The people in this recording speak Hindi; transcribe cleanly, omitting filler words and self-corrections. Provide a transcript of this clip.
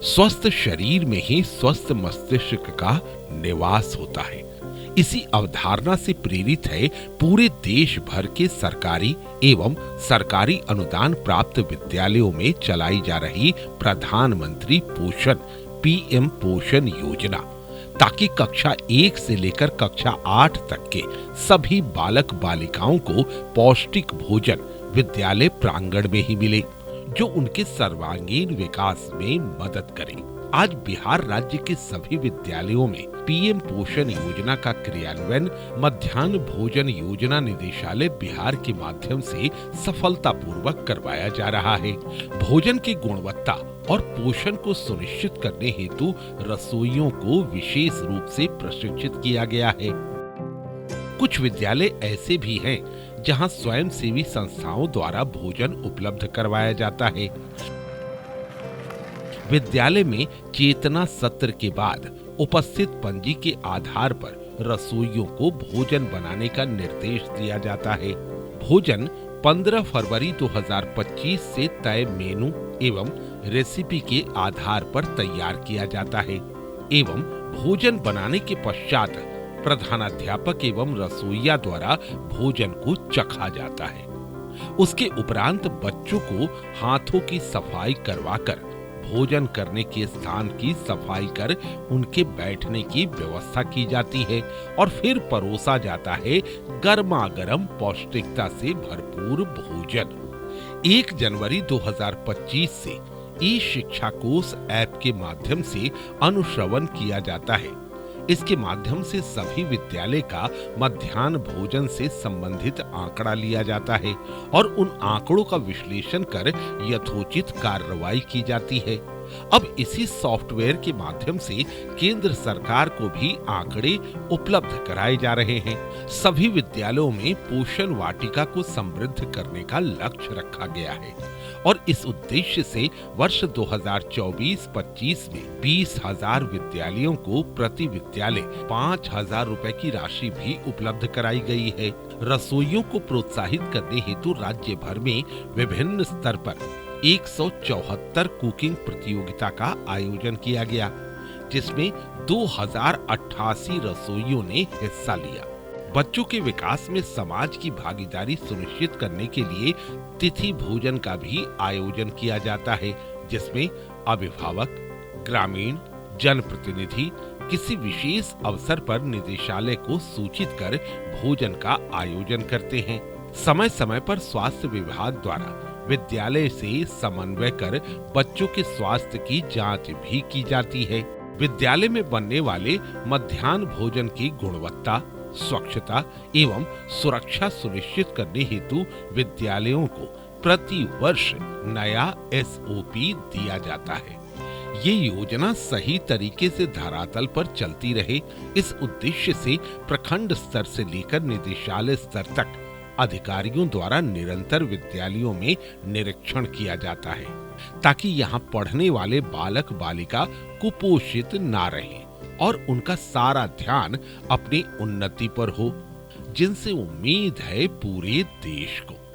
स्वस्थ शरीर में ही स्वस्थ मस्तिष्क का निवास होता है। इसी अवधारणा से प्रेरित है पूरे देश भर के सरकारी एवं सरकारी अनुदान प्राप्त विद्यालयों में चलाई जा रही प्रधानमंत्री पोषण पीएम पोषण योजना, ताकि कक्षा 1 से लेकर कक्षा 8 तक के सभी बालक बालिकाओं को पौष्टिक भोजन विद्यालय प्रांगण में ही मिले, जो उनके सर्वांगीण विकास में मदद करे। आज बिहार राज्य के सभी विद्यालयों में पीएम पोषण योजना का क्रियान्वयन मध्याह्न भोजन योजना निदेशालय बिहार के माध्यम से सफलतापूर्वक करवाया जा रहा है। भोजन की गुणवत्ता और पोषण को सुनिश्चित करने हेतु रसोइयों को विशेष रूप से प्रशिक्षित किया गया है। कुछ विद्यालय ऐसे भी हैं जहां स्वयंसेवी संस्थाओं द्वारा भोजन उपलब्ध करवाया जाता है। विद्यालय में चेतना सत्र के बाद उपस्थित पंजी के आधार पर रसोइयों को भोजन बनाने का निर्देश दिया जाता है। भोजन 15 फरवरी 2025 से तय मेनू एवं रेसिपी के आधार पर तैयार किया जाता है एवं भोजन बनाने के पश्चात प्रधानाध्यापक एवं रसोइया द्वारा भोजन को चखा जाता है। उसके उपरांत बच्चों को हाथों की सफाई करवाकर भोजन करने के स्थान की सफाई कर उनके बैठने की व्यवस्था की जाती है और फिर परोसा जाता है गर्मा गर्म पौष्टिकता से भरपूर भोजन। 1 जनवरी 2025 से ई शिक्षा कोष ऐप के माध्यम से अनुश्रवण किया जाता है। इसके माध्यम से सभी विद्यालय का मध्याह्न भोजन से संबंधित आंकड़ा लिया जाता है और उन आंकड़ों का विश्लेषण कर यथोचित कार्रवाई की जाती है। अब इसी सॉफ्टवेयर के माध्यम से केंद्र सरकार को भी आंकड़े उपलब्ध कराए जा रहे हैं। सभी विद्यालयों में पोषण वाटिका को समृद्ध करने का लक्ष्य रखा गया है और इस उद्देश्य से वर्ष 2024-25 में 20,000 विद्यालयों को प्रति विद्यालय 5,000 रुपए की राशि भी उपलब्ध कराई गई है। रसोइयों को प्रोत्साहित करने हेतु राज्य भर में विभिन्न स्तर पर 174 कुकिंग प्रतियोगिता का आयोजन किया गया, जिसमें 2088 रसोइयों ने हिस्सा लिया। बच्चों के विकास में समाज की भागीदारी सुनिश्चित करने के लिए तिथि भोजन का भी आयोजन किया जाता है, जिसमें अभिभावक, ग्रामीण, जनप्रतिनिधि किसी विशेष अवसर पर निदेशालय को सूचित कर भोजन का आयोजन करते हैं। समय समय पर स्वास्थ्य विभाग द्वारा विद्यालय से समन्वय कर बच्चों के स्वास्थ्य की जांच भी की जाती है। विद्यालय में बनने वाले मध्याह्न भोजन की गुणवत्ता, स्वच्छता एवं सुरक्षा सुनिश्चित करने हेतु विद्यालयों को प्रति वर्ष नया एसओपी दिया जाता है। ये योजना सही तरीके से धरातल पर चलती रहे, इस उद्देश्य से प्रखंड स्तर से लेकर निदेशालय स्तर तक अधिकारियों द्वारा निरंतर विद्यालयों में निरीक्षण किया जाता है, ताकि यहाँ पढ़ने वाले बालक बालिका कुपोषित ना रहें और उनका सारा ध्यान अपनी उन्नति पर हो, जिनसे उम्मीद है पूरे देश को।